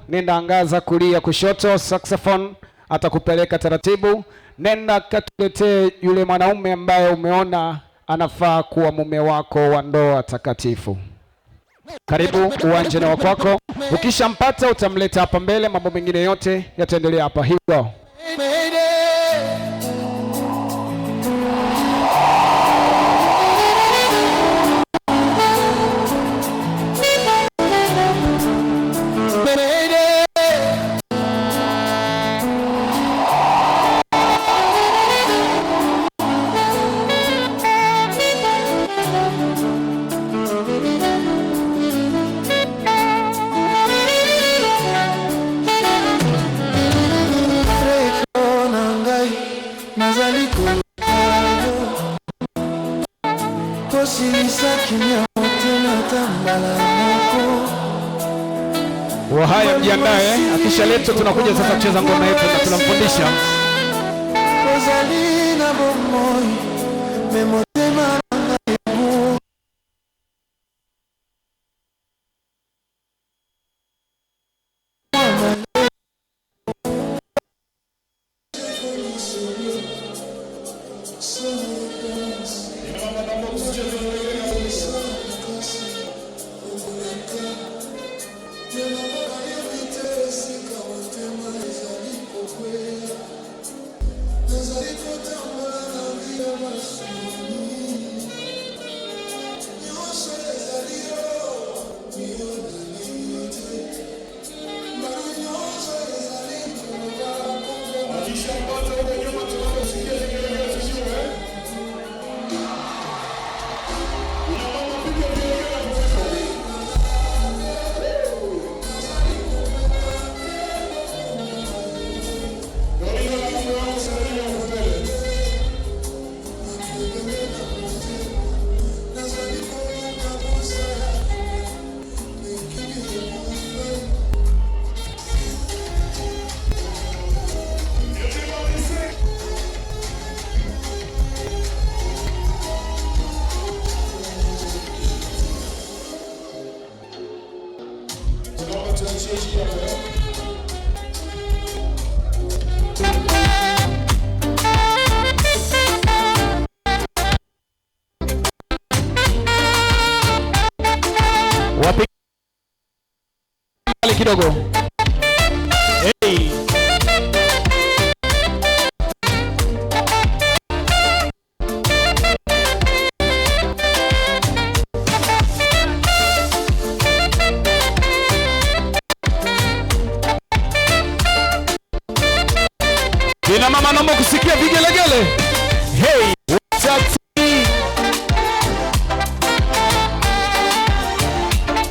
nenda angaza kulia kushoto, saxophone atakupeleka taratibu. Nenda katuletee yule mwanaume ambaye umeona anafaa kuwa mume wako wa ndoa takatifu. Karibu uwanja na wakwako. Ukishampata utamleta hapa mbele, mambo mengine yote yataendelea hapa. Here we go. Wahaya mjiandae, akishaletwa tunakuja sasa kucheza ngoma yetu na tunamfundisha. Kidogo. Hey. Kina mama naomba kusikia vigelegele. Hey,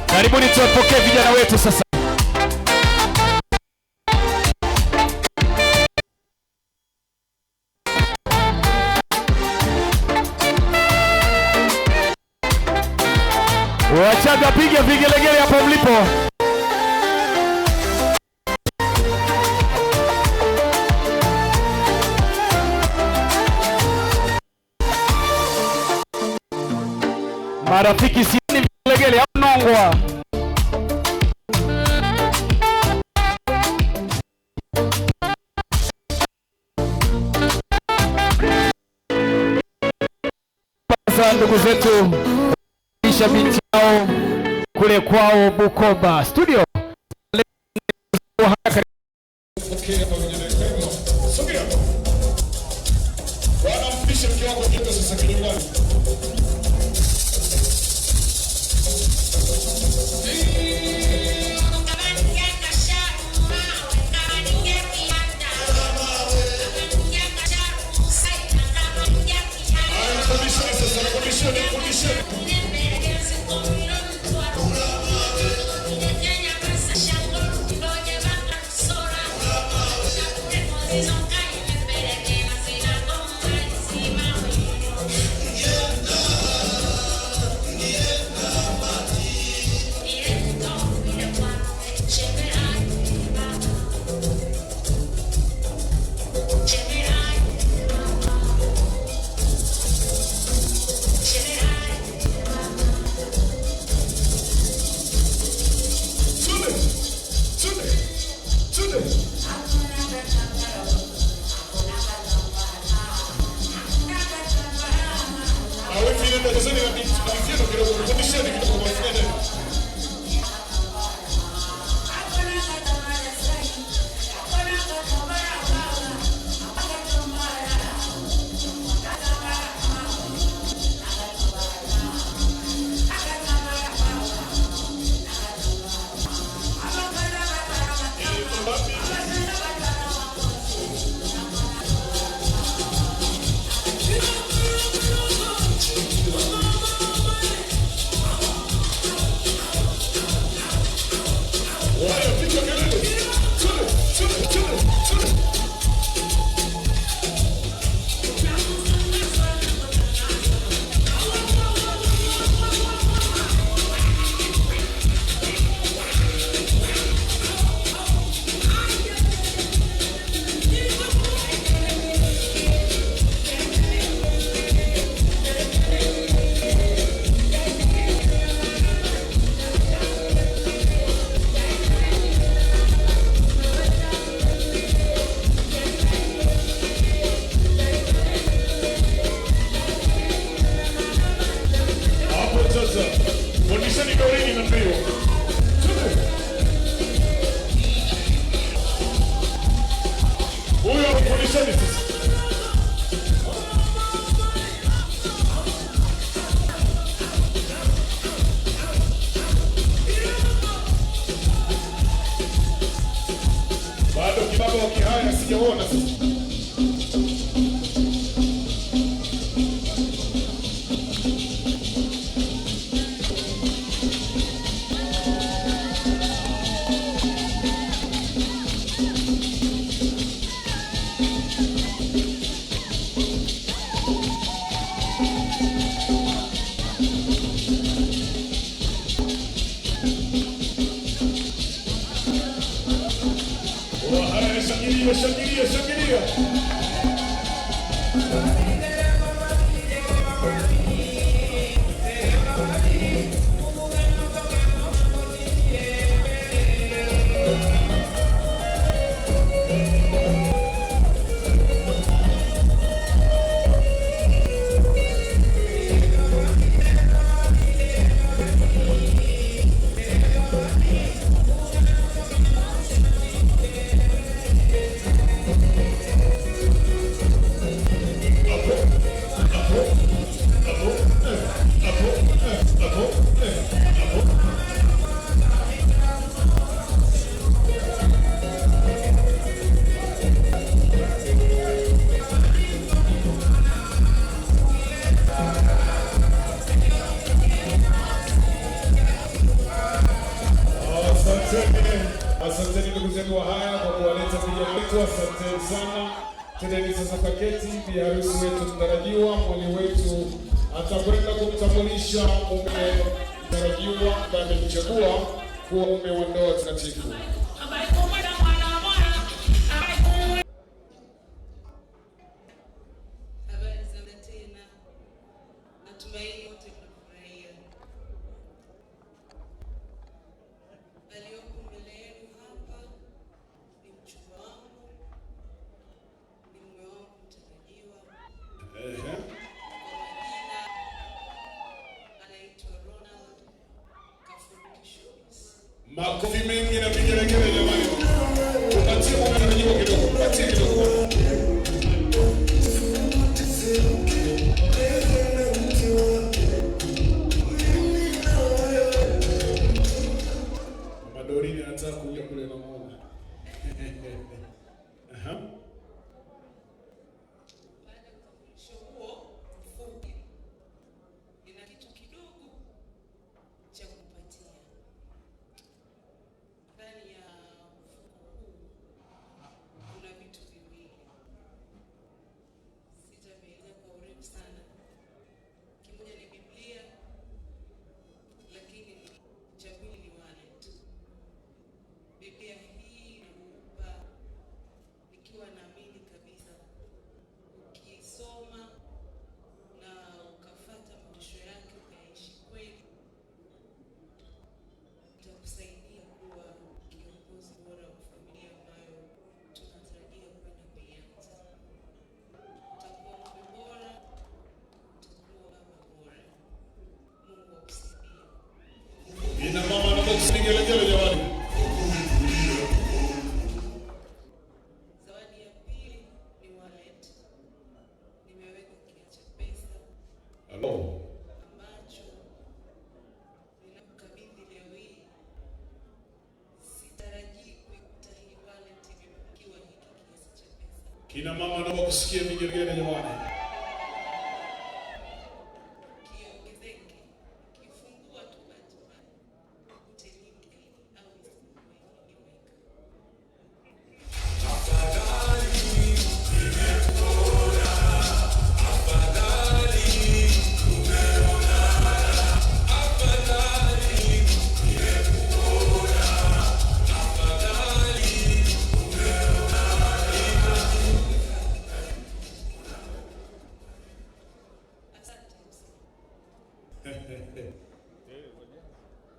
karibuni tuwapokee vijana wetu sasa. Wachaga piga vigelegele hapo mlipo. Marafiki sieni vigelegele hapo Nongwa. Sasa ndugu zetu binti yao kule kwao Bukoba studio. Okay, haya sijaona sasa. Shangilia, shangilia. Asanteni ndugu zetu wa haya kwa kuwaleta vijana wetu, asanteni sana. Tendeni sasa kaketi, bi harusi wetu mtarajiwa, mwali wetu atakwenda kumtambulisha mume mtarajiwa ambaye amemchagua kuwa mume wa ndoa takatifu. Makofi mengi na vigelegele jamani. Tupatie mtarajiwa kidogo, tupatie kidogo. Madorini anataka kuja kule na mwana. Aha. Ina mama na box vigelegele jamani. Zawadi ya pili ni wallet. Nimeweka kiasi cha pesa. Hello. Ambacho ninakukabidhi leo hii. Sitarajii kuikuta hii wallet imepakiwa hiki kiasi cha pesa. Kina mama naomba kusikia vigelegele jamani.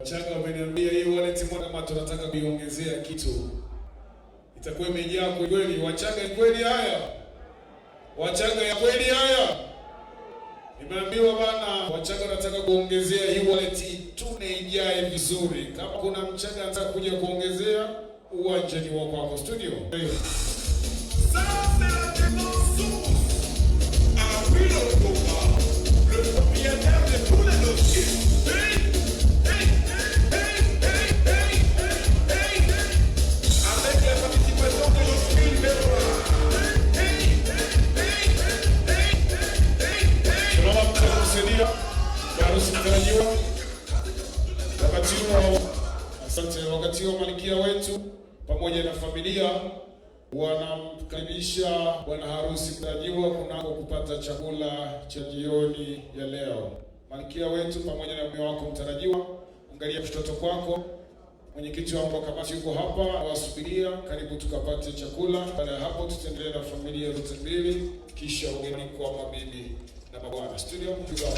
Wachaga wameniambia hii wallet mbona kama tunataka kuiongezea kitu. Itakuwa imejaa kweli. Wachaga kweli haya? Wachaga ya kweli haya? Nimeambiwa bana Wachaga nataka kuongezea hii wallet tune ijae vizuri. Kama kuna Mchaga anataka kuja kuongezea, uwanja ni wa kwako studio. Avec la participation de nos filles. pamoja na familia wanamkaribisha bwana harusi mtarajiwa kunako kupata chakula cha jioni ya leo. Malkia wetu pamoja na mume wako mtarajiwa, angalia kushoto kwako. Mwenyekiti wa kamati yuko hapa awasubiria, karibu tukapate chakula. Baada ya hapo tutaendelea na familia zote mbili, kisha ugeni kwa mabibi na mabwana. Studio mjua.